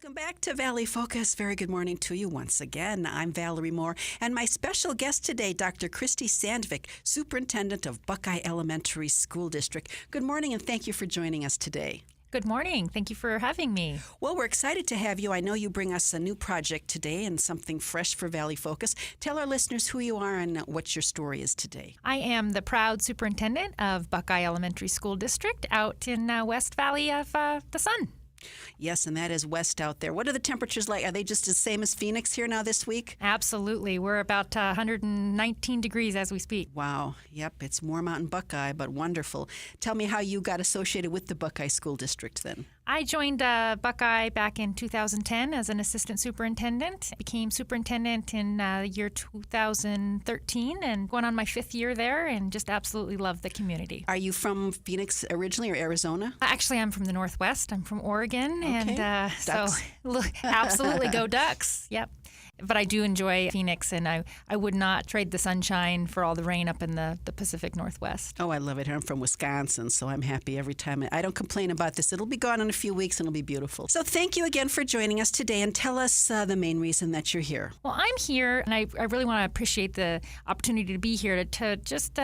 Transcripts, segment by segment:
Welcome back to Valley Focus. Very good morning to you once again. I'm Valerie Moore, and my special guest today, Dr. Christy Sandvik, Superintendent of Buckeye Elementary School District. Good morning, and thank you for joining us today. Good morning. Thank you for having me. Well, we're excited to have you. I know you bring us a new project today and something fresh for Valley Focus. Tell our listeners who you are and what your story is today. I am the proud superintendent of Buckeye Elementary School District out in West Valley of the Sun. Yes, and that is west out there. What are the temperatures like? Are they just the same as Phoenix here now this week? Absolutely. We're about 119 degrees as we speak. Wow. Yep, it's warm out in Buckeye, but wonderful. Tell me how you got associated with the Buckeye School District then. I joined Buckeye back in 2010 as an assistant superintendent. Became superintendent in the year 2013 and going on my fifth year there and just absolutely love the community. Are you from Phoenix originally or Arizona? Actually, I'm from the Northwest. I'm from Oregon. Okay. And so absolutely go Ducks. Yep. But I do enjoy Phoenix, and I would not trade the sunshine for all the rain up in the Pacific Northwest. Oh, I love it. I'm from Wisconsin, so I'm happy every time. I don't complain about this. It'll be gone in a few weeks, and it'll be beautiful. So thank you again for joining us today, and tell us the main reason that you're here. Well, I'm here, and I really want to appreciate the opportunity to be here to just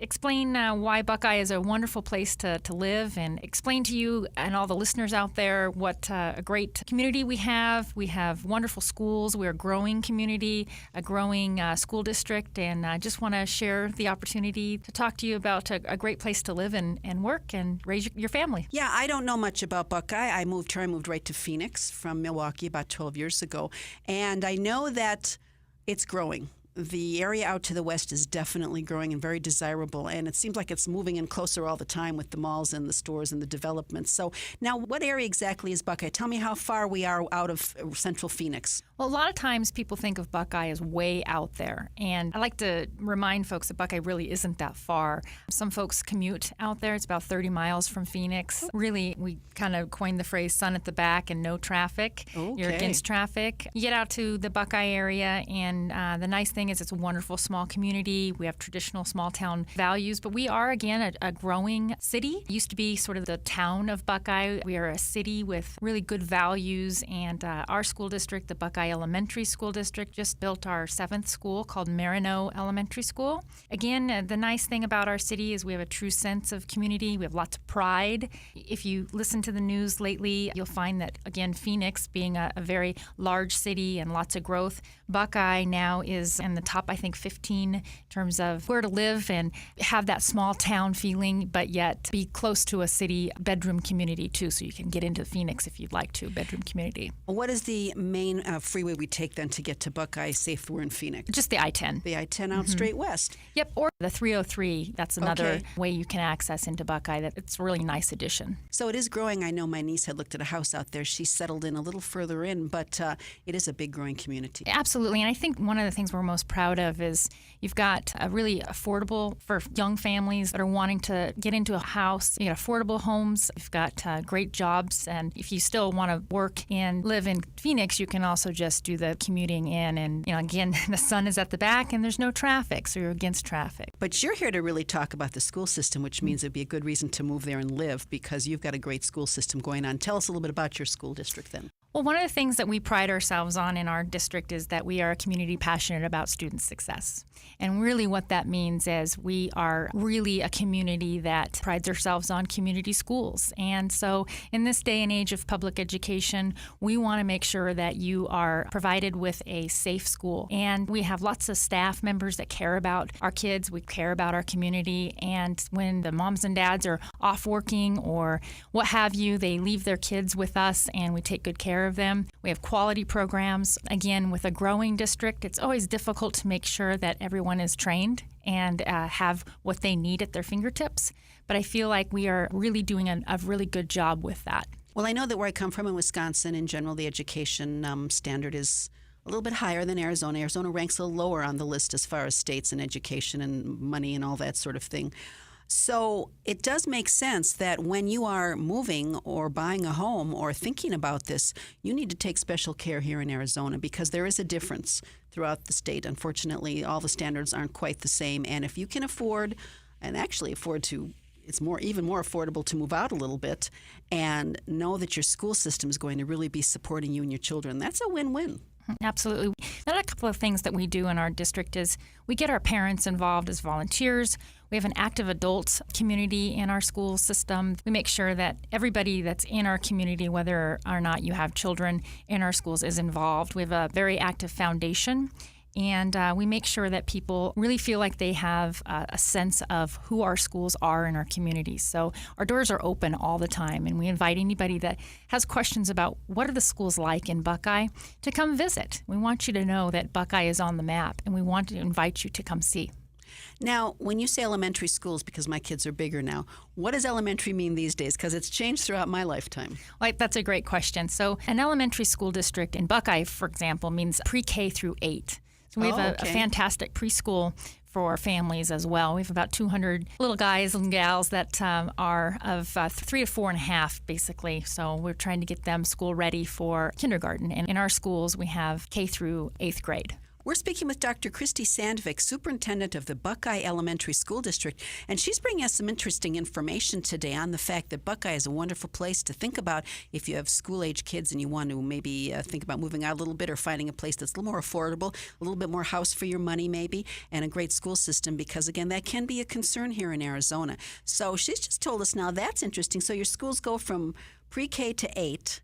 explain why Buckeye is a wonderful place to live and explain to you and all the listeners out there what a great community we have. We have wonderful schools. We're a growing community, a growing school district, and I just want to share the opportunity to talk to you about a great place to live and work and raise your family. Yeah, I don't know much about Buckeye. I moved right to Phoenix from Milwaukee about 12 years ago, and I know that it's growing. The area out to the west is definitely growing and very desirable, and it seems like it's moving in closer all the time with the malls and the stores and the developments. So now, what area exactly is Buckeye? Tell me how far we are out of central Phoenix. Well, a lot of times people think of Buckeye as way out there, and I like to remind folks that Buckeye really isn't that far. Some folks commute out there. It's about 30 miles from Phoenix. Really, we kind of coined the phrase sun at the back and no traffic. Okay. You're against traffic. You get out to the Buckeye area, and the nice thing is it's a wonderful small community. We have traditional small town values, but we are, again, a growing city. It used to be sort of the town of Buckeye. We are a city with really good values, and our school district, the Buckeye Elementary School District, just built our 7th school called Marino Elementary School. Again, the nice thing about our city is we have a true sense of community. We have lots of pride. If you listen to the news lately, you'll find that, again, Phoenix being a very large city and lots of growth, Buckeye now is in the top, I think, 15 in terms of where to live and have that small town feeling, but yet be close to a city bedroom community too, so you can get into Phoenix if you'd like to, bedroom community. What is the main freeway we take then to get to Buckeye, safe we're in Phoenix? Just the I-10. The I-10 out straight west. Yep, or the 303. That's another way you can access into Buckeye. It's a really nice addition. So it is growing. I know my niece had looked at a house out there. She settled in a little further in, but it is a big growing community. Absolutely, and I think one of the things we're most proud of is you've got a really affordable for young families that are wanting to get into a house. You got affordable homes. You've got great jobs, and if you still want to work and live in Phoenix, you can also just do the commuting in. And again, the sun is at the back, and there's no traffic, so you're against traffic. But you're here to really talk about the school system, which means it'd be a good reason to move there and live because you've got a great school system going on. Tell us a little bit about your school district then. Well, one of the things that we pride ourselves on in our district is that we are a community passionate about student success. And really what that means is we are really a community that prides ourselves on community schools. And so in this day and age of public education, we want to make sure that you are provided with a safe school. And we have lots of staff members that care about our kids. We care about our community. And when the moms and dads are off working or what have you, they leave their kids with us and we take good care of them. We have quality programs. Again, with a growing district, it's always difficult to make sure that everyone is trained and have what they need at their fingertips. But I feel like we are really doing a really good job with that. Well, I know that where I come from in Wisconsin, in general, the education standard is a little bit higher than Arizona. Arizona ranks a little lower on the list as far as states and education and money and all that sort of thing. So it does make sense that when you are moving or buying a home or thinking about this, you need to take special care here in Arizona because there is a difference throughout the state. Unfortunately, all the standards aren't quite the same. And if you can afford, and actually afford to it's even more affordable to move out a little bit and know that your school system is going to really be supporting you and your children. That's a win-win. Absolutely. Another couple of things that we do in our district is we get our parents involved as volunteers. We have an active adults community in our school system. We make sure that everybody that's in our community, whether or not you have children in our schools, is involved. We have a very active foundation. And we make sure that people really feel like they have a sense of who our schools are in our communities. So our doors are open all the time, and we invite anybody that has questions about what are the schools like in Buckeye to come visit. We want you to know that Buckeye is on the map, and we want to invite you to come see. Now, when you say elementary schools, because my kids are bigger now, what does elementary mean these days? Because it's changed throughout my lifetime. Well, that's a great question. So an elementary school district in Buckeye, for example, means pre-K through 8. So we have a fantastic preschool for families as well. We have about 200 little guys and gals that are of 3 to 4.5, basically. So we're trying to get them school ready for kindergarten. And in our schools, we have K through 8th grade. We're speaking with Dr. Christy Sandvik, Superintendent of the Buckeye Elementary School District, and she's bringing us some interesting information today on the fact that Buckeye is a wonderful place to think about if you have school-age kids and you want to maybe think about moving out a little bit or finding a place that's a little more affordable, a little bit more house for your money maybe, and a great school system because, again, that can be a concern here in Arizona. So she's just told us now that's interesting. So your schools go from pre-K to 8.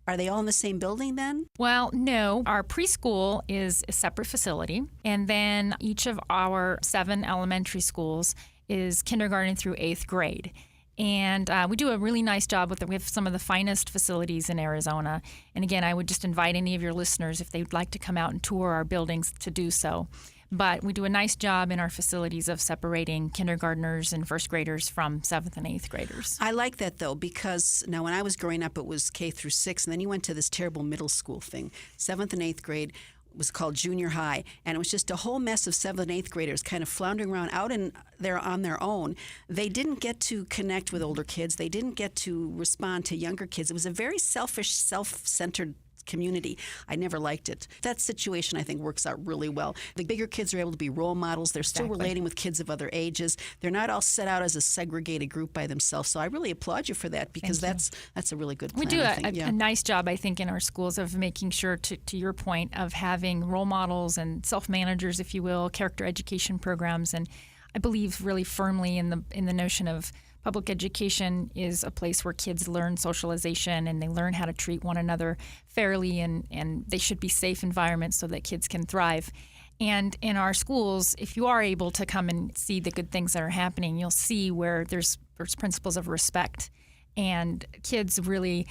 Are they all in the same building then? Well, no. Our preschool is a separate facility, and then each of our 7 elementary schools is kindergarten through 8th grade. And we do a really nice job with it. We have some of the finest facilities in Arizona. And again, I would just invite any of your listeners, if they'd like to come out and tour our buildings, to do so. But we do a nice job in our facilities of separating kindergartners and first graders from 7th and 8th graders. I like that, though, because now when I was growing up, it was K through 6, and then you went to this terrible middle school thing. 7th and 8th grade was called junior high, and it was just a whole mess of 7th and 8th graders kind of floundering around out in there on their own. They didn't get to connect with older kids. They didn't get to respond to younger kids. It was a very selfish, self-centered community. I never liked it. That situation, I think, works out really well. The bigger kids are able to be role models. They're still relating with kids of other ages. They're not all set out as a segregated group by themselves. So I really applaud you for that because that's a really good plan. We do a nice job, I think, in our schools of making sure, to your point, of having role models and self-managers, if you will, character education programs. And I believe really firmly in the notion of public education is a place where kids learn socialization and they learn how to treat one another fairly, and they should be safe environments so that kids can thrive. And in our schools, if you are able to come and see the good things that are happening, you'll see where there's principles of respect, and kids really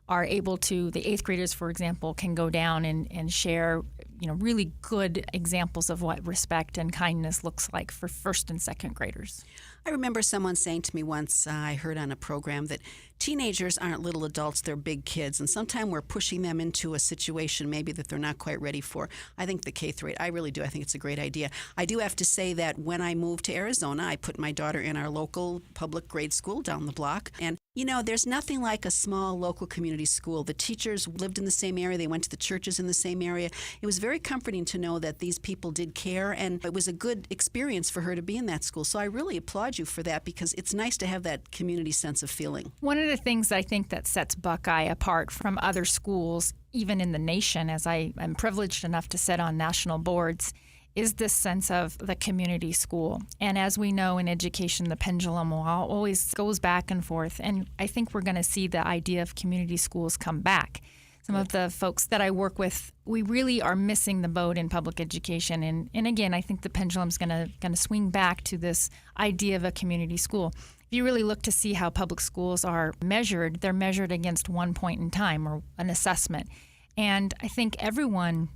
are able to, the 8th graders, for example, can go down and share really good examples of what respect and kindness looks like for 1st and 2nd graders. I remember someone saying to me once, I heard on a program, that teenagers aren't little adults, they're big kids. And sometimes we're pushing them into a situation maybe that they're not quite ready for. I think the K through 8, I really do. I think it's a great idea. I do have to say that when I moved to Arizona, I put my daughter in our local public grade school down the block. And there's nothing like a small local community school. The teachers lived in the same area. They went to the churches in the same area. It was very comforting to know that these people did care, and it was a good experience for her to be in that school. So I really applaud you for that because it's nice to have that community sense of feeling. One of the things I think that sets Buckeye apart from other schools, even in the nation, as I am privileged enough to sit on national boards, is this sense of the community school. And as we know in education, the pendulum always goes back and forth. And I think we're going to see the idea of community schools come back. Some of the folks that I work with, we really are missing the boat in public education. And again, I think the pendulum's going to swing back to this idea of a community school. If you really look to see how public schools are measured, they're measured against one point in time or an assessment. And I think everyone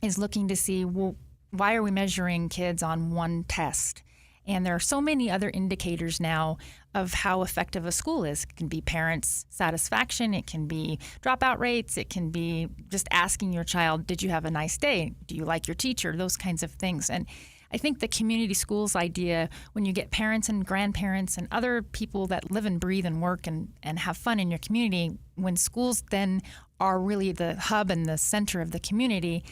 is looking to see, well, why are we measuring kids on one test? And there are so many other indicators now of how effective a school is. It can be parents' satisfaction. It can be dropout rates. It can be just asking your child, did you have a nice day? Do you like your teacher? Those kinds of things. And I think the community schools idea, when you get parents and grandparents and other people that live and breathe and work and have fun in your community, when schools then are really the hub and the center of the community,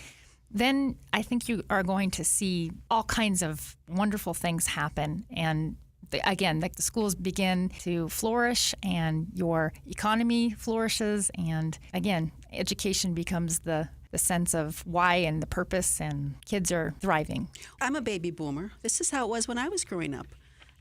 then I think you are going to see all kinds of wonderful things happen, and the schools begin to flourish and your economy flourishes. And again, education becomes the sense of why and the purpose, and kids are thriving. I'm a baby boomer. This is how it was when I was growing up.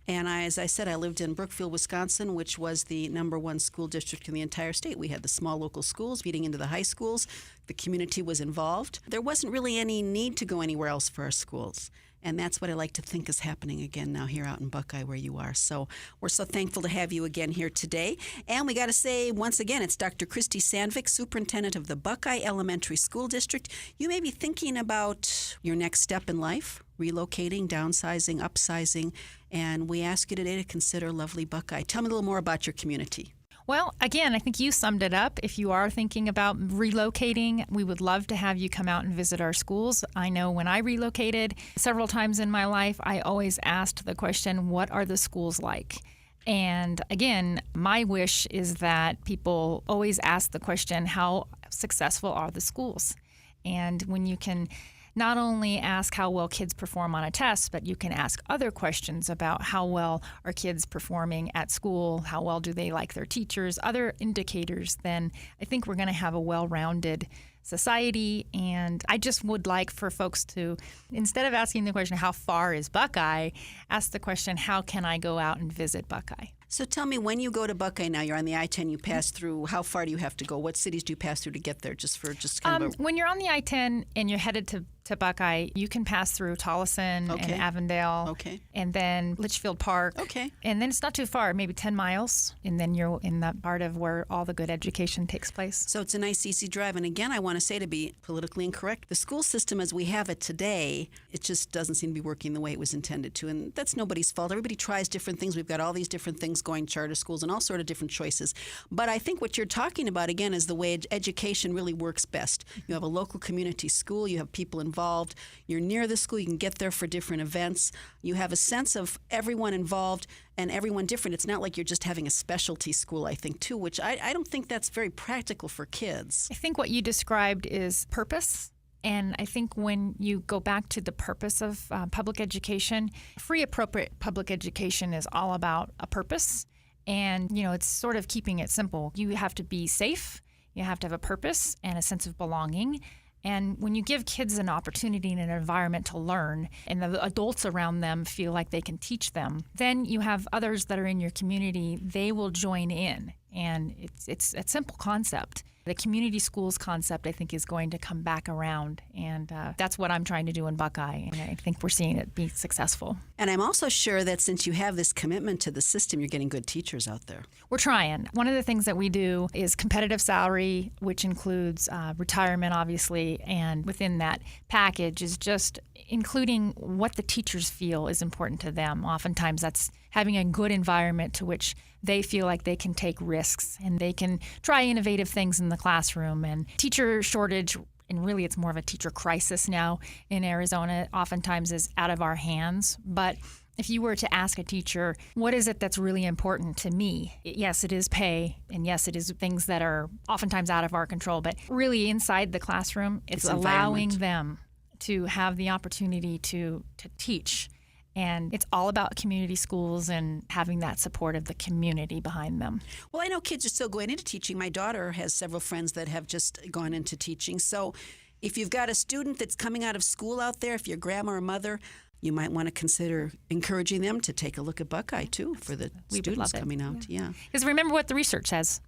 And as I said, I lived in Brookfield, Wisconsin, which was the #1 school district in the entire state. We had the small local schools feeding into the high schools. The community was involved. There wasn't really any need to go anywhere else for our schools. And that's what I like to think is happening again now here out in Buckeye where you are. So we're so thankful to have you again here today. And we got to say, once again, it's Dr. Christy Sandvik, Superintendent of the Buckeye Elementary School District. You may be thinking about your next step in life, relocating, downsizing, upsizing, and we ask you today to consider lovely Buckeye. Tell me a little more about your community. Well, again, I think you summed it up. If you are thinking about relocating, we would love to have you come out and visit our schools. I know when I relocated several times in my life, I always asked the question, what are the schools like? And again, my wish is that people always ask the question, how successful are the schools? And when you can not only ask how well kids perform on a test, but you can ask other questions about how well are kids performing at school, how well do they like their teachers, other indicators, then I think we're going to have a well-rounded society. And I just would like for folks to, instead of asking the question, how far is Buckeye, ask the question, how can I go out and visit Buckeye? So tell me, when you go to Buckeye now, you're on the I-10, you pass through, how far do you have to go? What cities do you pass through to get there? Just kind of when you're on the I-10 and you're headed to Buckeye, you can pass through Tolleson and Avondale, and then Litchfield Park. And then it's not too far, maybe 10 miles, and then you're in that part of where all the good education takes place. So it's a nice, easy drive. And again, I want to say, to be politically incorrect, the school system as we have it today, it just doesn't seem to be working the way it was intended to. And that's nobody's fault. Everybody tries different things. We've got all these different things going, charter schools and all sort of different choices. But I think what you're talking about, again, is the way education really works best. You have a local community school. You have people involved. You're near the school. You can get there for different events. You have a sense of everyone involved and everyone different. It's not like you're just having a specialty school, I think, too, which I don't think that's very practical for kids. I think what you described is purpose. And I think when you go back to the purpose of public education, free, appropriate public education is all about a purpose. And, it's sort of keeping it simple. You have to be safe. You have to have a purpose and a sense of belonging. And when you give kids an opportunity in an environment to learn and the adults around them feel like they can teach them, then you have others that are in your community, they will join in. And it's a simple concept. The community schools concept, I think, is going to come back around. And that's what I'm trying to do in Buckeye. And I think we're seeing it be successful. And I'm also sure that since you have this commitment to the system, you're getting good teachers out there. We're trying. One of the things that we do is competitive salary, which includes retirement, obviously. And within that package is just including what the teachers feel is important to them. Oftentimes that's having a good environment to which they feel like they can take risks and they can try innovative things in the classroom. And teacher shortage, and really it's more of a teacher crisis now in Arizona, oftentimes is out of our hands. But if you were to ask a teacher, what is it that's really important to me? Yes, it is pay, and yes, it is things that are oftentimes out of our control. But really inside the classroom, it's allowing them to have the opportunity to teach. And it's all about community schools and having that support of the community behind them. Well, I know kids are still going into teaching. My daughter has several friends that have just gone into teaching. So if you've got a student that's coming out of school out there, if you're a grandma or mother, you might want to consider encouraging them to take a look at Buckeye, too, for the students coming out. Yeah. Because remember what the research says.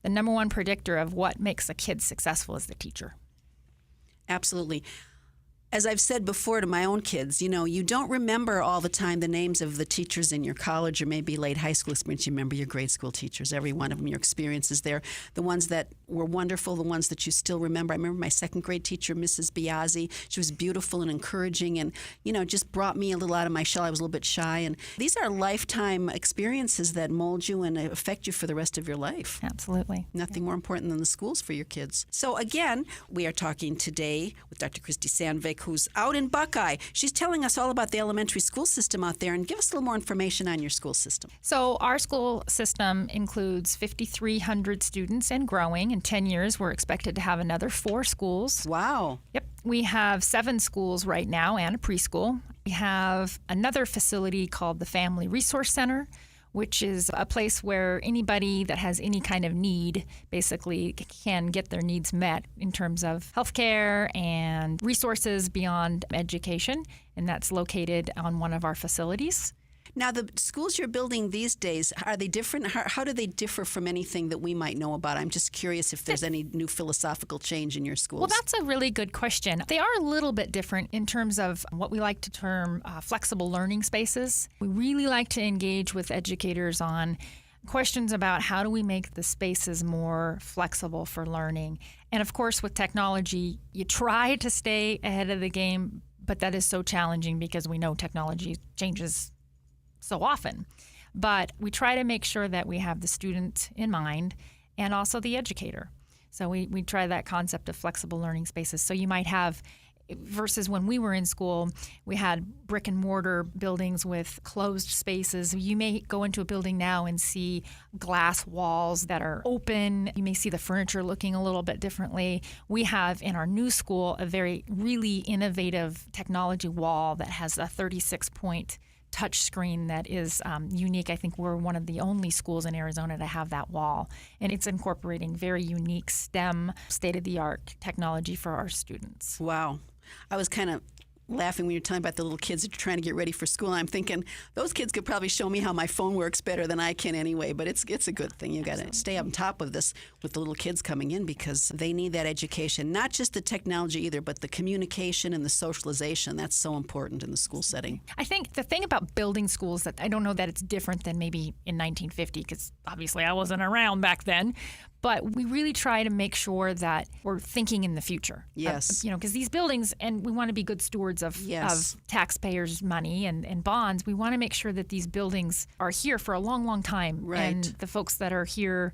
The #1 predictor of what makes a kid successful is the teacher. Absolutely. As I've said before to my own kids, you don't remember all the time the names of the teachers in your college or maybe late high school experience. You remember your grade school teachers, every one of them, your experiences there, the ones that were wonderful, the ones that you still remember. I remember my second grade teacher, Mrs. Biazzi. She was beautiful and encouraging and, just brought me a little out of my shell. I was a little bit shy. And these are lifetime experiences that mold you and affect you for the rest of your life. Absolutely. Nothing more important than the schools for your kids. So again, we are talking today with Dr. Christy Sandvik, who's out in Buckeye. She's telling us all about the elementary school system out there, and give us a little more information on your school system. So our school system includes 5,300 students and growing. In 10 years, we're expected to have another 4 schools. Wow. Yep. We have 7 schools right now and a preschool. We have another facility called the Family Resource Center, which is a place where anybody that has any kind of need basically can get their needs met in terms of healthcare and resources beyond education. And that's located on one of our facilities. Now, the schools you're building these days, are they different? How do they differ from anything that we might know about? I'm just curious if there's any new philosophical change in your schools. Well, that's a really good question. They are a little bit different in terms of what we like to term flexible learning spaces. We really like to engage with educators on questions about how do we make the spaces more flexible for learning. And of course, with technology, you try to stay ahead of the game, but that is so challenging because we know technology changes so often. But we try to make sure that we have the student in mind and also the educator. So we try that concept of flexible learning spaces. So you might have, versus when we were in school, we had brick and mortar buildings with closed spaces. You may go into a building now and see glass walls that are open. You may see the furniture looking a little bit differently. We have in our new school a really innovative technology wall that has a 36-point touch screen that is unique. I think we're one of the only schools in Arizona to have that wall. And it's incorporating very unique STEM, state-of-the-art technology for our students. Wow. I was kind of laughing when you're telling about the little kids that are trying to get ready for school. I'm thinking those kids could probably show me how my phone works better than I can anyway, but it's a good thing. You got to stay on top of this with the little kids coming in because they need that education, not just the technology either, but the communication and the socialization. That's so important in the school setting. I think the thing about building schools that I don't know that it's different than maybe in 1950, because obviously I wasn't around back then, but we really try to make sure that we're thinking in the future. Yes. Because these buildings, and we want to be good stewards of taxpayers' money and bonds. We want to make sure that these buildings are here for a long, long time. Right. And the folks that are here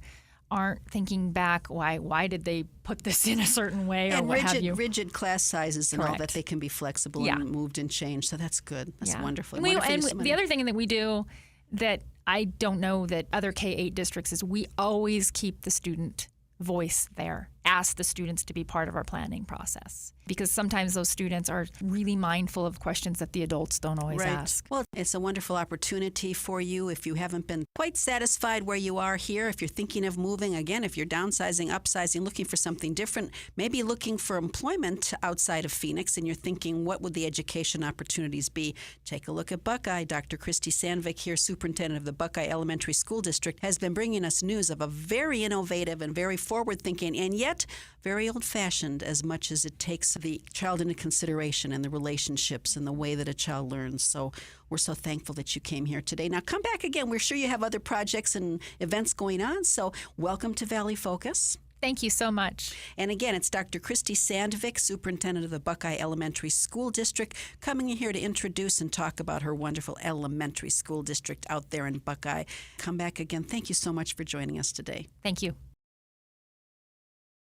aren't thinking back, why did they put this in a certain way and or what have you. rigid class sizes and all Correct. that, they can be flexible and moved and changed. So that's good. That's wonderful. And the other thing that we do that I don't know that other K-8 districts is we always keep the student voice there. Ask the students to be part of our planning process because sometimes those students are really mindful of questions that the adults don't always ask. Well, it's a wonderful opportunity for you if you haven't been quite satisfied where you are here, if you're thinking of moving, again, if you're downsizing, upsizing, looking for something different, maybe looking for employment outside of Phoenix and you're thinking, what would the education opportunities be? Take a look at Buckeye. Dr. Christy Sandvik here, superintendent of the Buckeye Elementary School District, has been bringing us news of a very innovative and very forward-thinking and yet very old-fashioned as much as it takes the child into consideration and the relationships and the way that a child learns. So we're so thankful that you came here today. Now come back again. We're sure you have other projects and events going on. So welcome to Valley Focus. Thank you so much. And again, it's Dr. Christy Sandvik, superintendent of the Buckeye Elementary School District, coming in here to introduce and talk about her wonderful elementary school district out there in Buckeye. Come back again. Thank you so much for joining us today. Thank you.